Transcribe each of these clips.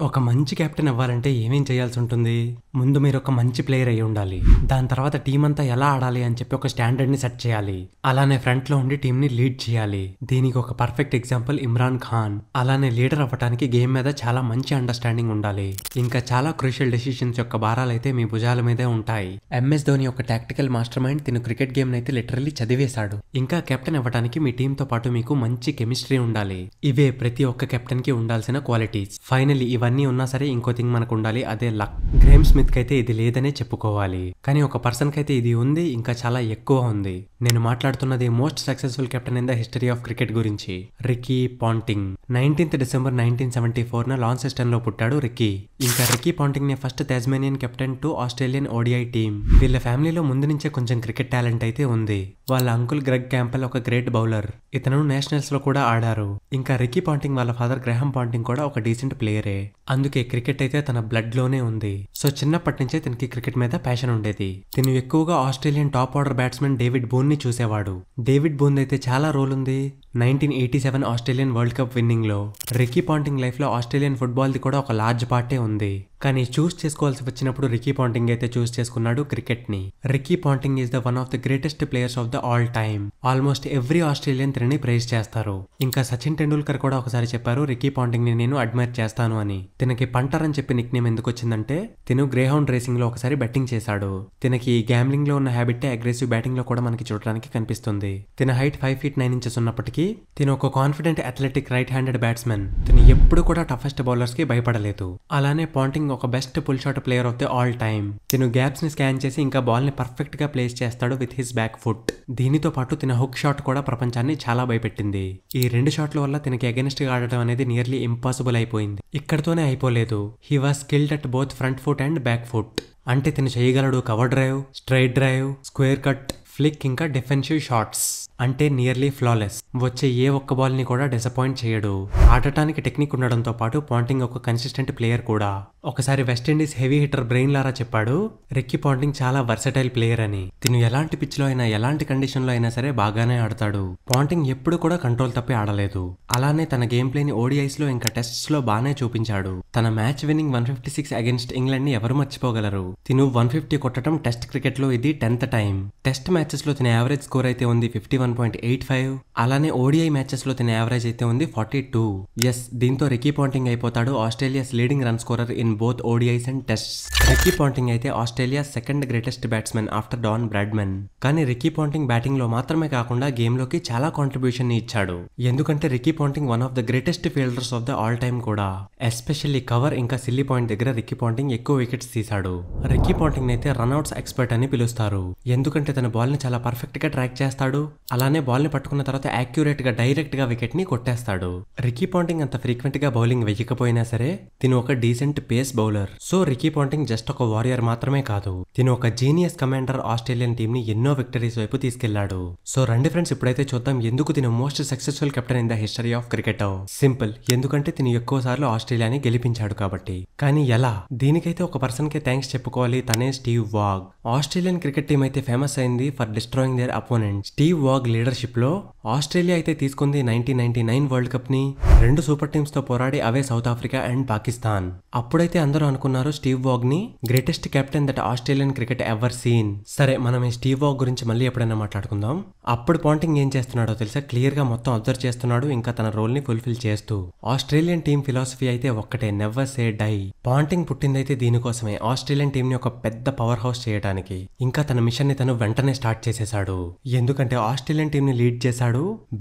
ఒక మంచి కెప్టెన్ అవ్వాలంటే ఏమేం చేయాల్సి ఉంటుంది? ముందు మీరు ఒక మంచి ప్లేయర్ అయి ఉండాలి. దాని తర్వాత టీం అంతా ఎలా ఆడాలి అని చెప్పి ఒక స్టాండర్డ్ ని సెట్ చేయాలి. అలానే ఫ్రంట్ లో ఉండి టీం ని లీడ్ చేయాలి. దీనికి ఒక పర్ఫెక్ట్ ఎగ్జాంపుల్ ఇమ్రాన్ ఖాన్. అలానే లీడర్ అవ్వడానికి గేమ్ మీద చాలా మంచి అండర్స్టాండింగ్ ఉండాలి. ఇంకా చాలా క్రూషియల్ డెసిషన్స్ యొక్క భారాలైతే మీ భుజాల మీదే ఉంటాయి. ఎంఎస్ ధోని ఒక టాక్టికల్ మాస్టర్ మైండ్. తిను క్రికెట్ గేమ్ నైతే లిటరల్లీ చదివేశాడు. ఇంకా కెప్టెన్ అవ్వడానికి మీ టీం తో పాటు మీకు మంచి కెమిస్ట్రీ ఉండాలి. ఇవే ప్రతి ఒక్క కెప్టెన్ కి ఉండాల్సిన క్వాలిటీస్. ఫైనల్లీ ఇవన్నీ ఉన్నా సరే ఇంకో థింగ్ మనకు ఉండాలి, అదే లక్. గ్రేమ్ స్మిత్ కైతే ఇది లేదనే చెప్పుకోవాలి, కానీ ఒక పర్సన్ కైతే ఇది ఉంది, ఇంకా చాలా ఎక్కువ ఉంది. నేను మాట్లాడుతున్నది most successful captain in the history of cricket గురించి, Ricky Ponting. 19th December 1974 Launceston లో పుట్టాడు రికీ. ఇంకా రికీ పాంటింగ్ ని first Tasmanian captain to Australian ODI team. వీళ్ళ ఫ్యామిలీలో ముందు నుంచే కొంచెం క్రికెట్ టాలెంట్ అయితే ఉంది. వాళ్ళ అంకుల్ గ్రెగ్ క్యాంపెల్ ఒక గ్రేట్ బౌలర్. ఇతను నేషనల్స్ లో కూడా ఆడారు. ఇంకా రికీ పాంటింగ్ వాళ్ళ ఫాదర్ గ్రహాం పాంటింగ్ కూడా ఒక డీసెంట్ ప్లేయరే. అందుకే క్రికెట్ అయితే తన బ్లడ్ లోనే ఉంది. సో చిన్నప్పటి నుంచే తనకి క్రికెట్ మీద ప్యాషన్ ఉండేది. తిను ఎక్కువగా Australian top order batsmen David boon ని చూసేవాడు. డేవిడ్ బూన్ అయితే చాలా రోల్ ఉంది 1987 ఆస్ట్రేలియన్ వరల్డ్ కప్ విన్నింగ్ లో. రికీ పాంటింగ్ లైఫ్ లో ఆస్ట్రేలియన్ ఫుట్బాల్ ది కూడా ఒక లార్జ్ పార్టే ఉంది. కానీ చూస్ చేసుకోవాల్సి వచ్చినప్పుడు రికీ పాంటింగ్ అయితే చూస్ చేసుకున్నాడు క్రికెట్ ని. Ricky Ponting is the one of the greatest players of the all time. Almost every Australian తిని ప్రైజ్ చేస్తారు. ఇంకా సచిన్ టెండూల్కర్ కూడా ఒకసారి చెప్పారు రికీ పాంటింగ్ ని నేను అడ్మైర్ చేస్తాను అని. తినకి పంటర్ అని చెప్పి నిక్ నేమ్ ఎందుకు వచ్చిందంటే తిను గ్రేహౌండ్ రేసింగ్ లో ఒకసారి బెట్టింగ్ చేశాడు. తినకి గ్యాంబ్లింగ్ లో ఉన్న హ్యాబిట్ అగ్రెసివ్ బ్యాటింగ్ లో కూడా మనకి చూడడానికి కనిపిస్తుంది. తిన హైట్ 5'9" ఉన్నప్పటికీ తిను ఒక confident athletic right handed batsmen. తిను ఎప్పుడు కూడా టఫెస్ట్ బౌలర్స్ కి భయపడలేదు. అలానే పాంటింగ్ ఒక best pull shot player of the all time. తిను గ్యాప్స్ ని స్కాన్ చేసి ఇంకా బాల్ ని పర్ఫెక్ట్ గా ప్లేస్ చేస్తాడు విత్ హిస్ బ్యాక్ ఫుట్. దీనితో పాటు తిన హుక్ షాట్ కూడా ప్రపంచాన్ని చాలా భయపెట్టింది. ఈ రెండు షాట్ల వల్ల తినకి అగెనిస్ట్ గా ఆడటం అనేది నియర్లీ ఇంపాసిబుల్ అయిపోయింది. ఇక్కడతోనే అయిపోలేదు. He was skilled at both front foot and back foot. అంటే తిను చేయగలడు cover drive, straight drive, square cut, flick, ఇంకా డిఫెన్సివ్ షాట్స్. అంటే నియర్లీ ఫ్లాలెస్. వచ్చే ఏ ఒక్క బాల్ ని కూడా డిసప్పాయింట్ చేయడు. ఆడటానికి టెక్నిక్ ఉండడంతో పాటు పాంటింగ్ ఒక కన్సిస్టెంట్ ప్లేయర్ కూడా. ఒకసారి వెస్టిండీస్ హెవీ హిటర్ బ్రెయిన్ లారా చెప్పాడు రికీ పాంటింగ్ చాలా వర్సటైల్ ప్లేయర్ అని. తిను ఎలాంటి పిచ్ లో అయినా ఎలాంటి కండిషన్ లో అయినా సరే బాగానే ఆడతాడు. పాంటింగ్ ఎప్పుడు కూడా కంట్రోల్ తప్పి ఆడలేదు. అలానే తన గేమ్ ప్లే ని ఓడిఐస్ లో ఇంకా టెస్ట్స్ లో బానే చూపించాడు. తన మ్యాచ్ విన్నింగ్ 156 అగెన్స్ట్ ఇంగ్లాండ్ ని ఎవరు మర్చిపోగలరు. తిను 150 కొట్టడం టెస్ట్ క్రికెట్ లో ఇది 10th టైం. టెస్ట్ మ్యాచెస్ లో తిన యావరేజ్ స్కోర్ అయితే ఉంది 51.85. అలానే ఓడిఐ మ్యాచెస్ లో తిన యావరేజ్ అయితే ఉంది 42. ఎస్, దీంతో రికీ పాంటింగ్ అయిపోతాడు Australia's leading run scorer in both ODIs and tests. Ricky Ponting అయితే Australia second greatest batsmen after Don Bradman. కానీ రికీ పాంటింగ్ బ్యాటింగ్ లో మాత్రమే కాకుండా గేమ్ లోకి చాలా కాంట్రిబ్యూషన్ ని ఇచ్చాడు. ఎందుకంటే Ricky Ponting one of the greatest fielders of the all time కూడా. ఎస్పెషల్లీ కవర్ ఇంకా సిల్లీ పాయింట్ దగ్గర రికీ పాంటింగ్ ఎక్కువ వికెట్స్ తీశాడు. రికీ పాంటింగ్ అయితే రన్అట్స్ ఎక్స్పర్ట్ అని పిలుస్తారు. ఎందుకంటే తన బాల్ ని చాలా పర్ఫెక్ట్ గా ట్రాక్ చేస్తాడు. అలానే బాల్ ని పట్టుకున్న తర్వాత యాక్యురేట్ గా డైరెక్ట్ గా వికెట్ ని కొట్టేస్తాడు. రికీ పాంటింగ్ అంత ఫ్రీక్వెంట్ గా బౌలింగ్ వెయ్యకపోయినా సరే తిను ఒక decent pace bowler. So Ricky Ponting just ఒక వారియర్ మాత్రమే కాదు, తిను ఒక జీనియస్ కమాండర్. ఆస్ట్రేలియన్ టీమ్ ని ఎన్నో విక్టరీస్ వైపు తీసుకెళ్లాడు. సో రండి ఫ్రెండ్స్, ఇప్పుడైతే చూద్దాం ఎందుకు తిను most successful captain in the history of cricket. Simple, ఎందుకంటే తిను ఎక్కువ సార్లు ఆస్ట్రేలియాని గెలిపించాడు కాబట్టి. కానీ ఎలా? దీనికైతే ఒక పర్సన్ కి థ్యాంక్స్ చెప్పుకోవాలి, తనే Steve Waugh. Australian cricket team అయితే ఫేమస్ అయింది for destroying their opponent. Steve Waugh leadership లో ఆస్ట్రేలియా అయితే తీసుకుంది 1999 వరల్డ్ కప్ ని. 2 సూపర్ టీమ్స్ తో పోరాడి అవే సౌత్ ఆఫ్రికా అండ్ పాకిస్తాన్. అప్పుడైతే అందరూ అనుకున్నారు స్టీవ్ వాగ్ ని greatest captain that Australian cricket ever seen. సరే, మనం ఈ స్టీవ్ వాగ్ గురించి మళ్ళీ ఎప్పుడైనా మాట్లాడుకుందాం. అప్పుడు పాంటింగ్ ఏం చేస్తున్నాడో తెలుసా? క్లియర్ గా మొత్తం అబ్జర్వ్ చేస్తున్నాడు, ఇంకా తన రోల్ ని ఫుల్ఫిల్ చేస్తూ. ఆస్ట్రేలియన్ టీం ఫిలాసఫీ అయితే ఒక్కటే, నెవర్ సే డై. పాంటింగ్ పుట్టిందైతే దీనికోసమే, ఆస్ట్రేలియన్ టీం ని ఒక పెద్ద పవర్ హౌస్ చేయడానికి. ఇంకా తన మిషన్ ని తను వెంటనే స్టార్ట్ చేసేశాడు. ఎందుకంటే ఆస్ట్రేలియన్ టీం ని లీడ్ చేశాడు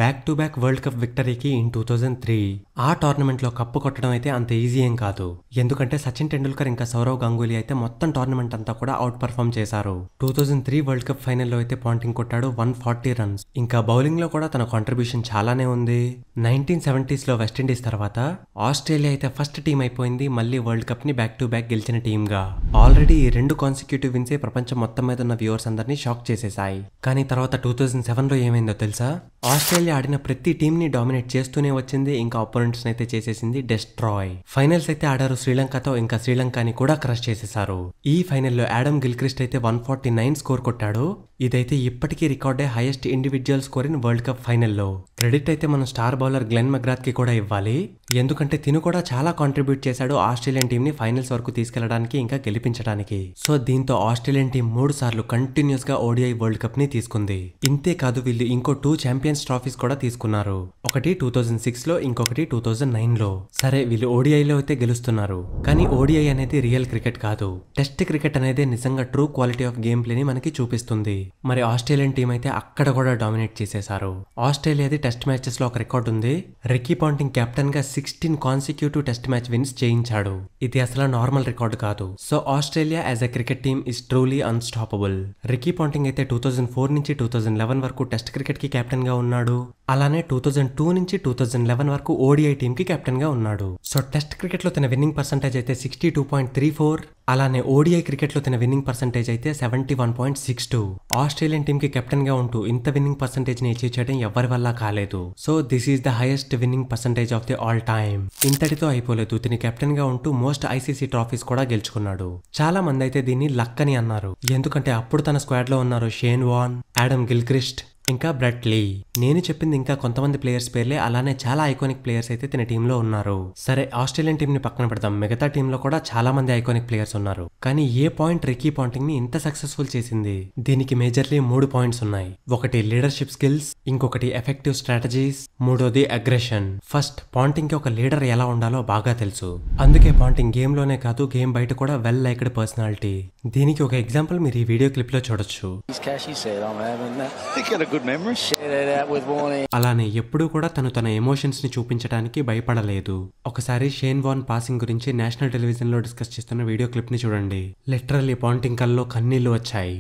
back to back world cup విక్టరీకి ఇన్ 2003. ఆ టోర్నమెంట్ లో కప్పు కొట్టడం అయితే అంత ఈజీ ఏం కాదు. ఎందుకంటే సచిన్ టెండూల్కర్ ఇంకా సౌరవ్ గంగూలీ అయితే మొత్తం టోర్నమెంట్ అంతా కూడా అవుట్ పర్ఫార్మ్ చేశారు. 2003 వరల్డ్ కప్ ఫైనల్ లో అయితే పాంటింగ్ కొట్టాడు 140 రన్స్. ఇంకా బౌలింగ్ లో కూడా తన కాంట్రిబ్యూషన్ చాలానే ఉంది. 1970s లో వెస్టిండీస్ తర్వాత ఆస్ట్రేలియా అయితే ఫస్ట్ టీం అయిపోయింది మళ్ళీ వరల్డ్ కప్ ని బ్యాక్ టు బ్యాక్ గెలిచిన టీమ్ గా. ఆల్రెడీ ఈ 2 కాన్సిక్యూటివ్ విన్సే ప్రపంచం మొత్తం మీద ఉన్న వ్యూవర్స్ అందరినీ షాక్ చేసేసాయి. కానీ తర్వాత 2007 లో ఏమైందో తెలుసా? ఆస్ట్రేలియా ఆడిన ప్రతి టీం ని డామినేట్ చేస్తూనే వచ్చింది, ఇంకా అపోనెంట్స్ అయితే చేసేసింది డెస్ట్రాయ్. ఫైనల్స్ అయితే ఆడారు శ్రీలంకతో, ఇంకా శ్రీలంకని కూడా క్రష్ చేసేశారు. ఈ ఫైనల్లో ఆడమ్ గిల్క్రిస్ట్ అయితే 149 స్కోర్ కొట్టాడు. ఇదైతే ఇప్పటికీ రికార్డే highest individual score in world cup ఫైనల్లో. క్రెడిట్ అయితే మన స్టార్ బౌలర్ గ్లెన్ మెగ్రాత్ కి కూడా ఇవ్వాలి. ఎందుకంటే తిను కూడా చాలా కాంట్రిబ్యూట్ చేశాడు ఆస్ట్రేలియన్ టీం ని ఫైనల్స్ వరకు తీసుకెళ్లడానికి ఇంకా గెలిపించడానికి. సో దీంతో ఆస్ట్రేలియన్ టీం 3 సార్లు కంటిన్యూస్ గా ఓడిఐ వరల్డ్ కప్ ని తీసుకుంది. ఇంతే కాదు వీళ్ళు ఇంకో 2 ఛాంపియన్స్ ట్రాఫీస్ కూడా తీసుకున్నారు. ఒకటి 2006 లో, ఇంకొకటి 2009 లో. సరే వీళ్ళు ఓడిఐలో అయితే గెలుస్తున్నారు, కానీ ఓడిఐ అనేది రియల్ క్రికెట్ కాదు. టెస్ట్ క్రికెట్ అనేది నిజంగా true quality of game play ని మనకి చూపిస్తుంది. మరి ఆస్ట్రేలియన్ టీం అయితే అక్కడ కూడా డామినేట్ చేసేశారు. ఆస్ట్రేలియాది టెస్ట్ మ్యాచెస్ లో ఒక రికార్డ్ ఉంది. రికీ పాంటింగ్ కెప్టెన్ గా 16 కాన్సిక్యూటివ్ టెస్ట్ మ్యాచ్ విన్స్ చేయించాడు. ఇది అసలు నార్మల్ రికార్డు కాదు. So Australia as a cricket team is truly unstoppable. Ricky Ponting అయితే 2004 నుంచి 2011 వరకు టెస్ట్ క్రికెట్ కి కెప్టెన్ గా ఉన్నాడు. అలానే 2002 నుంచి 2011 వరకు ఓడిఐ టీమ్ కి కెప్టెన్ గా ఉన్నాడు. సో టెస్ట్ క్రికెట్ లో తన విన్నింగ్ పర్సెంటేజ్ అయితే 62.34. అలానే ఓడిఐ క్రికెట్ లో తన విన్నింగ్ పర్సెంటేజ్ అయితే 71.62. ఆస్ట్రేలియన్ టీమ్ కి కెప్టెన్ గా ఉంటూ ఇంత విన్నింగ్ పర్సెంటేజ్ ని అచీవ్ చేయడం ఎవరి వల్ల కాలేదు. So this is the highest winnowing percentage of the all time. ఇంతటితో అయిపోలేదు, తిని కెప్టెన్ గా ఉంటూ మోస్ట్ ఐసీసీ ట్రాఫీస్ కూడా గెలుచుకున్నాడు. చాలా మంది అయితే దీన్ని లక్ అని అన్నారు, ఎందుకంటే అప్పుడు తన స్క్వాడ్ లో ఉన్నారు షేన్ వాన్, ఆడమ్ గిల్క్రిస్ట్, ఇంకా బ్రెట్ లీ. నేను చెప్పింది ఇంకా కొంతమంది ప్లేయర్స్ పేర్లే. అలానే చాలా ఐకానిక్ ప్లేయర్స్ అయితే తన టీంలో ఉన్నారు. సరే ఆస్ట్రేలియన్ టీం ని పక్కన పెడదాం, మిగతా టీంలో కూడా చాలా మంది ఐకానిక్ ప్లేయర్స్ ఉన్నారు. కానీ ఏ పాయింట్ రికీ పాంటింగ్ ని ఇంత సక్సెస్ఫుల్ చేసింది? దీనికి మేజర్లీ 3 పాయింట్స్ ఉన్నాయి. ఒకటి లీడర్షిప్ స్కిల్స్, ఇంకొకటి ఎఫెక్టివ్ స్ట్రాటజీస్, మూడోది అగ్రెషన్. ఫస్ట్ పాంటింగ్ కి ఒక లీడర్ ఎలా ఉండాలో బాగా తెలుసు. అందుకే పాంటింగ్ గేమ్ లోనే కాదు గేమ్ బయట కూడా వెల్ లైక్డ్ పర్సనాలిటీ. దీనికి ఒక ఎగ్జాంపుల్ మీరు ఈ వీడియో క్లిప్ లో చూడొచ్చు. అలానే ఎప్పుడూ కూడా తన ఎమోషన్స్ ని చూపించడానికి భయపడలేదు. ఒకసారి షేన్ వాన్ పాసింగ్ గురించి నేషనల్ టెలివిజన్ లో డిస్కస్ చేస్తున్న వీడియో క్లిప్ ని చూడండి. లిటరల్లీ పాంటింగ్ కల్లో కన్నీళ్లు వచ్చాయి.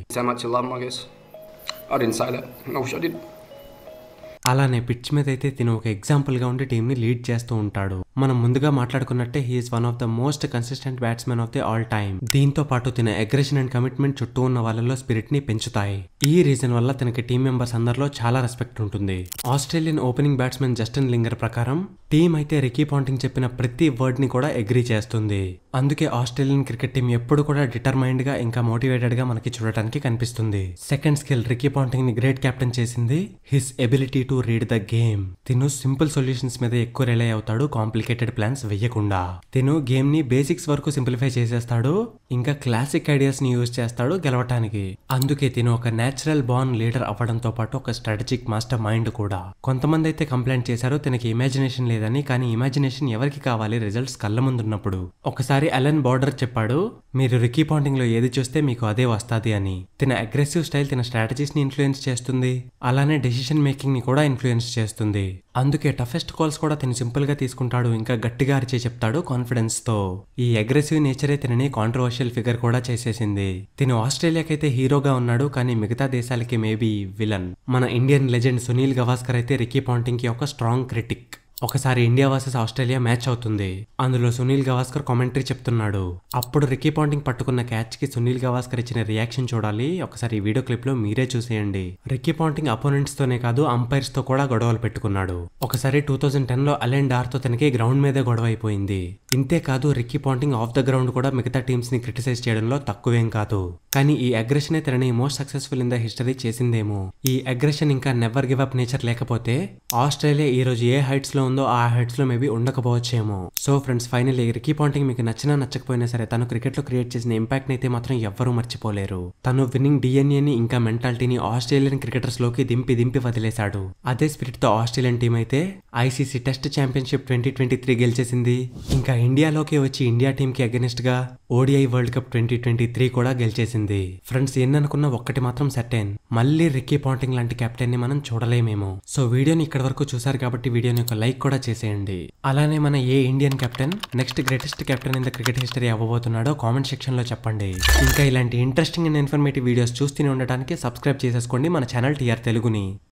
అలానే పిచ్ మీద అయితే తిను ఒక ఎగ్జాంపుల్ గా ఉండి టీం ని లీడ్ చేస్తూ ఉంటాడు. మనం ముందుగా మాట్లాడుకున్నట్టే he's one of the most consistent batsmen of the all time. దీంతో పాటు తిన అగ్రెషన్ అండ్ కమిట్మెంట్ చుట్టూ ఉన్న వాళ్ళలో స్పిరిట్ ని పెంచుతాయి. ఈ రీజన్ వల్ల తనకి టీం మెంబర్స్ అందరిలో చాలా రెస్పెక్ట్ ఉంటుంది. Australian opening batsmen Justin linger ప్రకారం టీం అయితే రికీ పాంటింగ్ చెప్పిన ప్రతి వర్డ్ ని కూడా అగ్రీ చేస్తుంది. అందుకే ఆస్ట్రేలియన్ క్రికెట్ టీం ఎప్పుడు కూడా డిటర్మైన్డ్ గా ఇంకా మోటివేటెడ్ గా మనకి చూడటానికి కనిపిస్తుంది. సెకండ్ స్కిల్ రికీ పాంటింగ్ ని గ్రేట్ కెప్టెన్ చేసింది his ability to read the game. తిను సింపుల్ సొల్యూషన్స్ మీద ఎక్కువ రిలై అవుతాడు, కాంప్లికేటెడ్ ప్లాన్స్ వెయ్యకుండా. తిను గేమ్ ని బేసిక్స్ వరకు సింప్లిఫై చేసేస్తాడు, ఇంకా క్లాసిక్ ఐడియాస్ ని యూజ్ చేస్తాడు గెలవటానికి. అందుకే తిను ఒక నేచురల్ బార్న్ లీడర్ అవ్వడంతో పాటు ఒక స్ట్రాటజిక్ మాస్టర్ మైండ్ కూడా. కొంతమంది అయితే కంప్లైంట్ చేశారు తనకి ఇమాజినేషన్ లేదని. కానీ ఇమాజినేషన్ ఎవరికి కావాలి రిజల్ట్స్ కళ్ళ ముందున్నప్పుడు? ఒకసారి అలెన్ బోర్డర్ చెప్పాడు, మీరు రికీ పాంటింగ్ లో ఏది చూస్తే మీకు అదే వస్తాది అని. తన అగ్రెసివ్ స్టైల్ తన స్ట్రాటజీస్ ని ఇన్ఫ్లుయెన్స్ చేస్తుంది, అలానే డెసిషన్ మేకింగ్ ని కూడా ఇన్ఫ్లుయెన్స్ చేస్తుంది. అందుకే టఫెస్ట్ కాల్స్ కూడా తిను సింపుల్ గా తీసుకుంటాడు, ఇంకా గట్టిగా అరిచే చెప్తాడు కాన్ఫిడెన్స్ తో. ఈ అగ్రెసివ్ నేచరే తినని కాంట్రవర్షియల్ ఫిగర్ కూడా చేసేసింది. తిను ఆస్ట్రేలియాకైతే హీరోగా ఉన్నాడు, కానీ మిగతా దేశాలకి మేబీ విలన్. మన ఇండియన్ లెజెండ్ సునీల్ గవాస్కర్ అయితే రికీ పాంటింగ్ కి ఒక స్ట్రాంగ్ క్రిటిక్. ఒకసారి ఇండియా వర్సెస్ ఆస్ట్రేలియా మ్యాచ్ అవుతుంది. అందులో సునీల్ గవాస్కర్ కామెంటరీ చెప్తున్నాడు. అప్పుడు రికీ పాంటింగ్ పట్టుకున్న క్యాచ్ కి సునీల్ గవాస్కర్ ఇచ్చిన రియాక్షన్ చూడాలి. ఒకసారి ఈ వీడియో క్లిప్ లో మీరే చూసేయండి. రికీ పాంటింగ్ అపోనెంట్స్ తోనే కాదు అంపైర్స్ తో కూడా గొడవలు పెట్టుకున్నాడు. ఒకసారి 2010 లో అలెన్ డార్ తో తనకి గ్రౌండ్ మీదే గొడవ అయిపోయింది. ఇంతే కాదు Ricky Ponting of the ground కూడా మిగతా టీమ్స్ ని క్రిటిసైజ్ చేయడంలో తక్కువేం కాదు. కానీ ఈ అగ్రెషన్ తనని most successful in the history చేసిందేమో. ఈ అగ్రెషన్ ఇంకా నెవర్ గివ్ అప్ నేచర్ లేకపోతే ఆస్ట్రేలియా ఈ రోజు ఏ హైట్స్ లో ఉందో ఆ హైట్స్ లో మేబీ ఉండకపోవచ్చేమో. So friends, finally Ricky Ponting మీకు నచ్చినా నచ్చకపోయినా సరే తను క్రికెట్ లో క్రియేట్ చేసిన ఇంపాక్ట్ అయితే మాత్రం ఎవ్వరూ మర్చిపోలేరు. తను విన్నింగ్ డిఎన్ఏని ఇంకా మెంటాలిటీని ఆస్ట్రేలియన్ క్రికెటర్స్ లోకి దింపి వదిలేశాడు. అదే స్పిరిట్ తో ఆస్ట్రేలియన్ టీం అయితే ఐసీసీ టెస్ట్ ఛాంపియన్షిప్ 2023 గెలిచేసింది. ఇంకా ఇండియాలోకి వచ్చి ఇండియా టీం కి అగెనిస్ట్ గా ఓడిఐ వరల్డ్ కప్ 2023 కూడా గెలిచేసింది. ఫ్రెండ్స్, ఎన్ననుకున్నా ఒక్కటి మాత్రం సర్టెన్, మళ్ళీ రికీ పాంటింగ్ లాంటి కెప్టెన్ ని మనం చూడలేమేమో. సో వీడియోని ఇక్కడ వరకు చూసారు కాబట్టి వీడియోని ఒక లైక్ కూడా చేసేయండి. అలానే మన ఏ Indian captain next greatest captain in the cricket history అవ్వబోతున్నాడో కామెంట్ సెక్షన్ లో చెప్పండి. ఇంకా ఇలాంటి ఇంట్రెస్టింగ్ అండ్ ఇన్ఫర్మేటివ్ వీడియోస్ చూస్తూనే ఉండడానికి సబ్స్క్రైబ్ చేసేసుకోండి మన ఛానల్ టీఆర్ తెలుగుని.